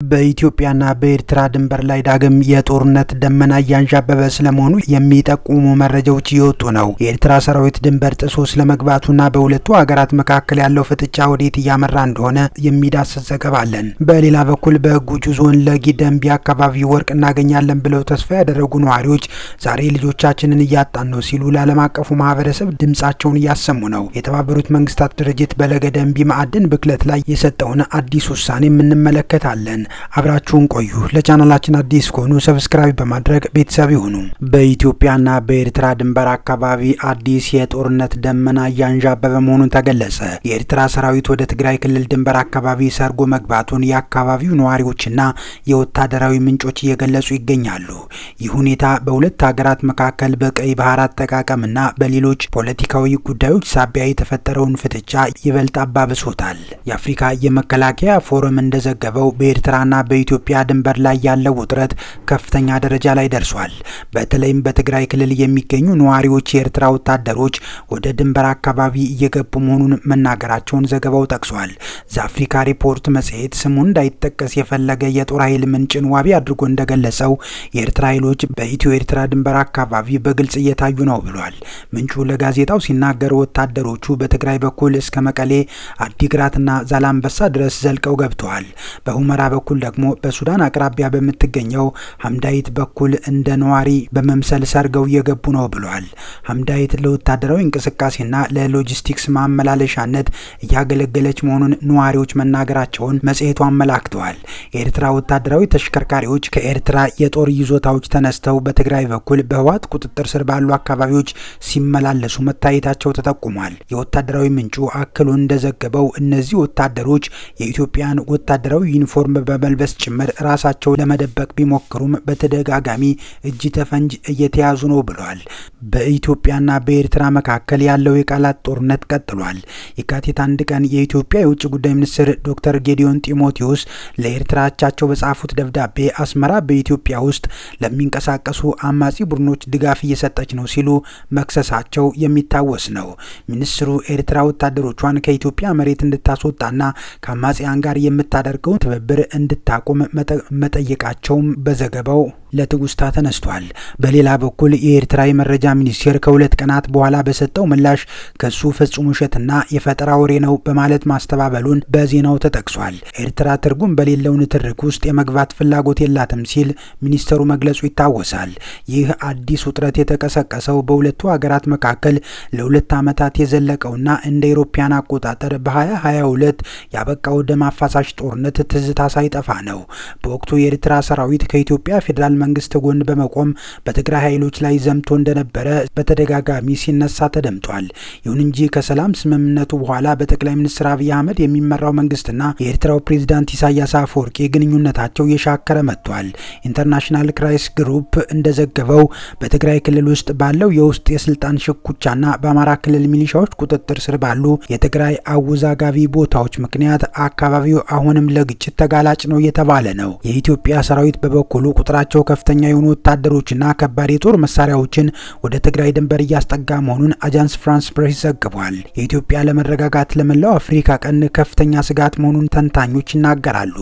በኢትዮጵያና በኤርትራ ድንበር ላይ ዳግም የጦርነት ደመና እያንዣበበ ስለመሆኑ የሚጠቁሙ መረጃዎች እየወጡ ነው። የኤርትራ ሰራዊት ድንበር ጥሶ ስለመግባቱና በሁለቱ ሀገራት መካከል ያለው ፍጥጫ ወዴት እያመራ እንደሆነ የሚዳስስ ዘገባ አለን። በሌላ በኩል በጉጂ ዞን ለጊደንቢ አካባቢ ወርቅ እናገኛለን ብለው ተስፋ ያደረጉ ነዋሪዎች ዛሬ ልጆቻችንን እያጣን ነው ሲሉ ለዓለም አቀፉ ማህበረሰብ ድምጻቸውን እያሰሙ ነው። የተባበሩት መንግስታት ድርጅት በለገደንቢ ማዕድን ብክለት ላይ የሰጠውን አዲስ ውሳኔ እንመለከታለን። አብራችሁን ቆዩ። ለቻናላችን አዲስ ከሆኑ ሰብስክራይብ በማድረግ ቤተሰብ ይሁኑ። በኢትዮጵያና በኤርትራ ድንበር አካባቢ አዲስ የጦርነት ደመና እያንዣበበ መሆኑን ተገለጸ። የኤርትራ ሰራዊት ወደ ትግራይ ክልል ድንበር አካባቢ ሰርጎ መግባቱን የአካባቢው ነዋሪዎችና የወታደራዊ ምንጮች እየገለጹ ይገኛሉ። ይህ ሁኔታ በሁለት ሀገራት መካከል በቀይ ባህር አጠቃቀምና በሌሎች ፖለቲካዊ ጉዳዮች ሳቢያ የተፈጠረውን ፍጥጫ ይበልጥ አባብሶታል። የአፍሪካ የመከላከያ ፎረም እንደዘገበው በኤርትራ ና በኢትዮጵያ ድንበር ላይ ያለው ውጥረት ከፍተኛ ደረጃ ላይ ደርሷል። በተለይም በትግራይ ክልል የሚገኙ ነዋሪዎች የኤርትራ ወታደሮች ወደ ድንበር አካባቢ እየገቡ መሆኑን መናገራቸውን ዘገባው ጠቅሷል። ዘአፍሪካ ሪፖርት መጽሔት ስሙ እንዳይጠቀስ የፈለገ የጦር ኃይል ምንጭን ዋቢ አድርጎ እንደገለጸው የኤርትራ ኃይሎች በኢትዮ ኤርትራ ድንበር አካባቢ በግልጽ እየታዩ ነው ብሏል። ምንጩ ለጋዜጣው ሲናገር ወታደሮቹ በትግራይ በኩል እስከ መቀሌ፣ አዲግራትና ዛላምበሳ ድረስ ዘልቀው ገብተዋል። በሁመራ በኩል ደግሞ በሱዳን አቅራቢያ በምትገኘው ሐምዳይት በኩል እንደ ነዋሪ በመምሰል ሰርገው እየገቡ ነው ብሏል። ሐምዳይት ለወታደራዊ እንቅስቃሴና ለሎጂስቲክስ ማመላለሻነት እያገለገለች መሆኑን ነዋሪዎች መናገራቸውን መጽሔቱ አመላክተዋል። የኤርትራ ወታደራዊ ተሽከርካሪዎች ከኤርትራ የጦር ይዞታዎች ተነስተው በትግራይ በኩል በህወሓት ቁጥጥር ስር ባሉ አካባቢዎች ሲመላለሱ መታየታቸው ተጠቁሟል። የወታደራዊ ምንጩ አክሎ እንደዘገበው እነዚህ ወታደሮች የኢትዮጵያን ወታደራዊ ዩኒፎርም በመልበስ ጭምር ራሳቸው ለመደበቅ ቢሞክሩም በተደጋጋሚ እጅ ተፈንጅ እየተያዙ ነው ብለዋል። በኢትዮጵያና በኤርትራ መካከል ያለው የቃላት ጦርነት ቀጥሏል። የካቲት 1 ቀን የኢትዮጵያ የውጭ ጉዳይ ሚኒስትር ዶክተር ጌዲዮን ጢሞቴዎስ ለኤርትራ አቻቸው በጻፉት ደብዳቤ አስመራ በኢትዮጵያ ውስጥ ለሚንቀሳቀሱ አማጺ ቡድኖች ድጋፍ እየሰጠች ነው ሲሉ መክሰሳቸው የሚታወስ ነው። ሚኒስትሩ ኤርትራ ወታደሮቿን ከኢትዮጵያ መሬት እንድታስወጣና ከአማጺያን ጋር የምታደርገውን ትብብር እንድታቆም መጠየቃቸውም በዘገባው ለትውስታ ተነስቷል። በሌላ በኩል የኤርትራ የመረጃ ሚኒስቴር ከሁለት ቀናት በኋላ በሰጠው ምላሽ ከሱ ፍጹም ውሸትና የፈጠራ ወሬ ነው በማለት ማስተባበሉን በዜናው ተጠቅሷል። ኤርትራ ትርጉም በሌለው ንትርክ ውስጥ የመግባት ፍላጎት የላትም ሲል ሚኒስተሩ መግለጹ ይታወሳል። ይህ አዲስ ውጥረት የተቀሰቀሰው በሁለቱ ሀገራት መካከል ለሁለት ዓመታት የዘለቀውና እንደ አውሮፓውያን አቆጣጠር በ2022 ያበቃው ደም አፋሳሽ ጦርነት ትዝታ ሳይጠፋ ነው። በወቅቱ የኤርትራ ሰራዊት ከኢትዮጵያ ፌዴራል መንግስት ጎን በመቆም በትግራይ ኃይሎች ላይ ዘምቶ እንደነበረ በተደጋጋሚ ሲነሳ ተደምጧል። ይሁን እንጂ ከሰላም ስምምነቱ በኋላ በጠቅላይ ሚኒስትር አብይ አህመድ የሚመራው መንግስትና የኤርትራው ፕሬዝዳንት ኢሳያስ አፈወርቂ ግንኙነታቸው የሻከረ መጥቷል። ኢንተርናሽናል ክራይሲስ ግሩፕ እንደዘገበው በትግራይ ክልል ውስጥ ባለው የውስጥ የስልጣን ሽኩቻና በአማራ ክልል ሚሊሻዎች ቁጥጥር ስር ባሉ የትግራይ አወዛጋቢ ቦታዎች ምክንያት አካባቢው አሁንም ለግጭት ተጋላጭ ነው የተባለ ነው። የኢትዮጵያ ሰራዊት በበኩሉ ቁጥራቸው ከፍተኛ የሆኑ ወታደሮችና ከባድ የጦር መሳሪያዎችን ወደ ትግራይ ድንበር እያስጠጋ መሆኑን አጃንስ ፍራንስ ፕሬስ ዘግቧል። የኢትዮጵያ ለመረጋጋት ለመላው አፍሪካ ቀንድ ከፍተኛ ስጋት መሆኑን ተንታኞች ይናገራሉ።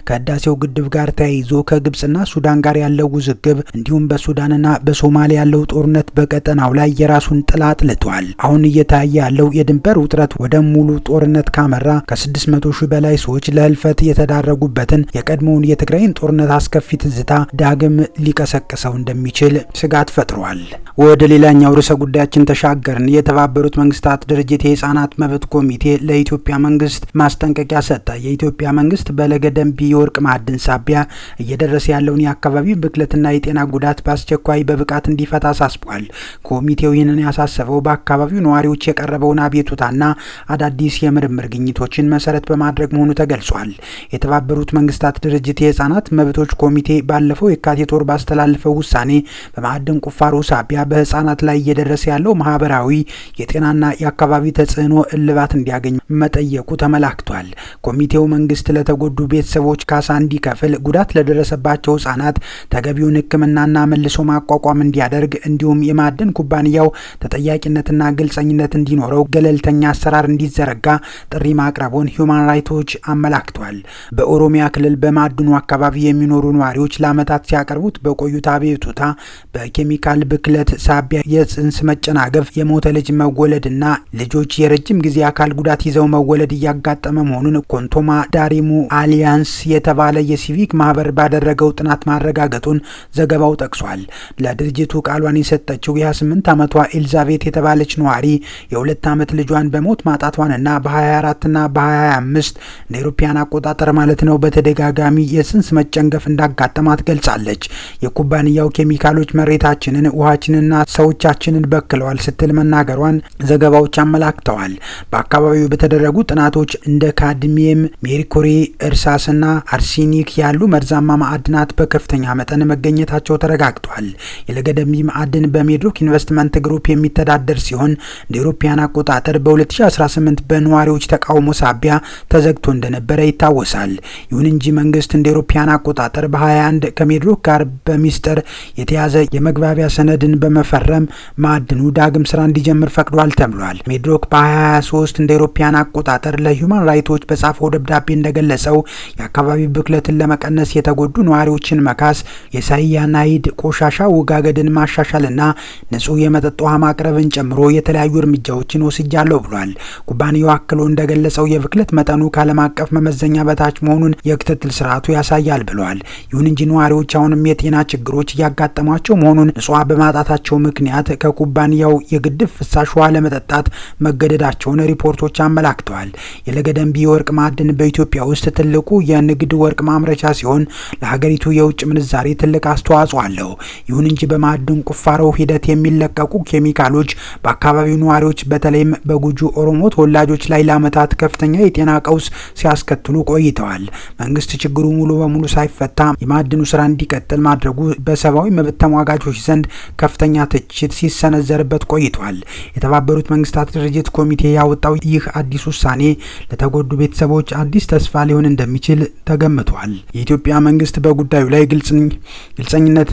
ከህዳሴው ግድብ ጋር ተያይዞ ከግብጽና ሱዳን ጋር ያለው ውዝግብ እንዲሁም በሱዳንና በሶማሊያ ያለው ጦርነት በቀጠናው ላይ የራሱን ጥላ አጥልቷል። አሁን እየታየ ያለው የድንበር ውጥረት ወደ ሙሉ ጦርነት ካመራ ከ600 ሺህ በላይ ሰዎች ለህልፈት የተዳረጉበትን የቀድሞውን የትግራይን ጦርነት አስከፊ ትዝታ ዳግም ሊቀሰቅሰው እንደሚችል ስጋት ፈጥሯል። ወደ ሌላኛው ርዕሰ ጉዳያችን ተሻገርን። የተባበሩት መንግስታት ድርጅት የህፃናት መብት ኮሚቴ ለኢትዮጵያ መንግስት ማስጠንቀቂያ ሰጠ። የኢትዮጵያ መንግስት በለገደንቢ የወርቅ ማዕድን ሳቢያ እየደረሰ ያለውን የአካባቢ ብክለትና የጤና ጉዳት በአስቸኳይ በብቃት እንዲፈታ አሳስቧል። ኮሚቴው ይህንን ያሳሰበው በአካባቢው ነዋሪዎች የቀረበውን አቤቱታና አዳዲስ የምርምር ግኝቶችን መሰረት በማድረግ መሆኑ ተገልጿል። የተባበሩት መንግስታት ድርጅት የህፃናት መብቶች ኮሚቴ ባለፈው የካቲት ወር ባስተላለፈው ውሳኔ በማዕድን ቁፋሮ ሳቢያ በህፃናት ላይ እየደረሰ ያለው ማህበራዊ የጤናና የአካባቢ ተጽዕኖ እልባት እንዲያገኝ መጠየቁ ተመላክቷል። ኮሚቴው መንግስት ለተጎዱ ቤተሰቦች ካሳ እንዲከፍል፣ ጉዳት ለደረሰባቸው ህጻናት ተገቢውን ሕክምናና መልሶ ማቋቋም እንዲያደርግ እንዲሁም የማዕድን ኩባንያው ተጠያቂነትና ግልጸኝነት እንዲኖረው ገለልተኛ አሰራር እንዲዘረጋ ጥሪ ማቅረቡን ሂዩማን ራይትስ ዎች አመላክቷል። በኦሮሚያ በኦሮሚያ ክልል በማዕድኑ አካባቢ የሚኖሩ ነዋሪዎች ለዓመታት ሲያቀርቡት በቆዩት አቤቱታ በኬሚካል ብክለት ሳቢያ የጽንስ መጨናገፍ፣ የሞተ ልጅ መወለድና ልጆች የረጅም ጊዜ አካል ጉዳት ይዘው መወለድ እያጋጠመ መሆኑን ኮንቶማ ዳሪሙ አሊያንስ የተባለ የሲቪክ ማህበር ባደረገው ጥናት ማረጋገጡን ዘገባው ጠቅሷል። ለድርጅቱ ቃሏን የሰጠችው የ28 ዓመቷ ኤልዛቤት የተባለች ነዋሪ የ2 ዓመት ልጇን በሞት ማጣቷንና በ24 እና በ25 እንደ አውሮፓውያን አቆጣጠር ማለት ነው በተደጋጋሚ የጽንስ መጨንገፍ እንዳጋጠማት ገልጻለች። የኩባንያው ኬሚካሎች መሬታችንን፣ ውሃችንና ሰዎቻችንን በክለዋል ስትል መናገሯን ዘገባዎች አመላክተዋል። በአካባቢው በተደረጉ ጥናቶች እንደ ካድሚየም፣ ሜርኩሪ፣ እርሳስና አርሴኒክ ያሉ መርዛማ ማዕድናት በከፍተኛ መጠን መገኘታቸው ተረጋግጧል። የለገደንቢ ማዕድን በሜድሮክ ኢንቨስትመንት ግሩፕ የሚተዳደር ሲሆን እንደ አውሮፓውያን አቆጣጠር በ2018 በነዋሪዎች ተቃውሞ ሳቢያ ተዘግቶ እንደነበረ ይታወሳል። ይሁን እንጂ መንግስት እንደ አውሮፓውያን አቆጣጠር በ21 ከሜድሮክ ጋር በሚስጥር የተያዘ የመግባቢያ ሰነድን በመፈረም ማዕድኑ ዳግም ስራ እንዲጀምር ፈቅዷል ተብሏል። ሜድሮክ በ2023 እንደ አውሮፓውያን አቆጣጠር ለሂውማን ራይቶች በጻፈው ደብዳቤ እንደገለጸው የአካባቢ ብክለትን ለመቀነስ የተጎዱ ነዋሪዎችን መካስ፣ የሳያናይድ ቆሻሻ ውጋገድን ማሻሻልና ንጹህ የመጠጥ ውሃ ማቅረብን ጨምሮ የተለያዩ እርምጃዎችን ወስጃለሁ ብሏል። ኩባንያው አክሎ እንደገለጸው የብክለት መጠኑ ከዓለም አቀፍ መመዘኛ በታች መሆኑን የክትትል ስርዓቱ ያሳያል ብለዋል። ይሁን እንጂ ነዋሪዎች አሁንም የጤና ችግሮች እያጋጠሟቸው መሆኑን ንጹህ በማጣታቸው ምክንያት ከኩባንያው የግድብ ፍሳሽ ውሃ ለመጠጣት መገደዳቸውን ሪፖርቶች አመላክተዋል። የለገደንቢ የወርቅ ማዕድን በኢትዮጵያ ውስጥ ትልቁ የንግድ ወርቅ ማምረቻ ሲሆን ለሀገሪቱ የውጭ ምንዛሬ ትልቅ አስተዋጽኦ አለው። ይሁን እንጂ በማዕድን ቁፋሮው ሂደት የሚለቀቁ ኬሚካሎች በአካባቢው ነዋሪዎች በተለይም በጉጂ ኦሮሞ ተወላጆች ላይ ለዓመታት ከፍተኛ የጤና ቀውስ ሲያስከትሉ ቆይተዋል። መንግስት ችግሩ ሙሉ በሙሉ ሳይፈታ የማዕድኑ ስራ እንዲቀጥል ማድረጉ በሰብአዊ መብት ተሟጋቾች ዘንድ ከፍተኛ ትችት ሲሰነዘርበት ቆይቷል። የተባበሩት መንግስታት ድርጅት ኮሚቴ ያወጣው ይህ አዲስ ውሳኔ ለተጎዱ ቤተሰቦች አዲስ ተስፋ ሊሆን እንደሚችል ተገምቷል። የኢትዮጵያ መንግስት በጉዳዩ ላይ ግልጸኝነት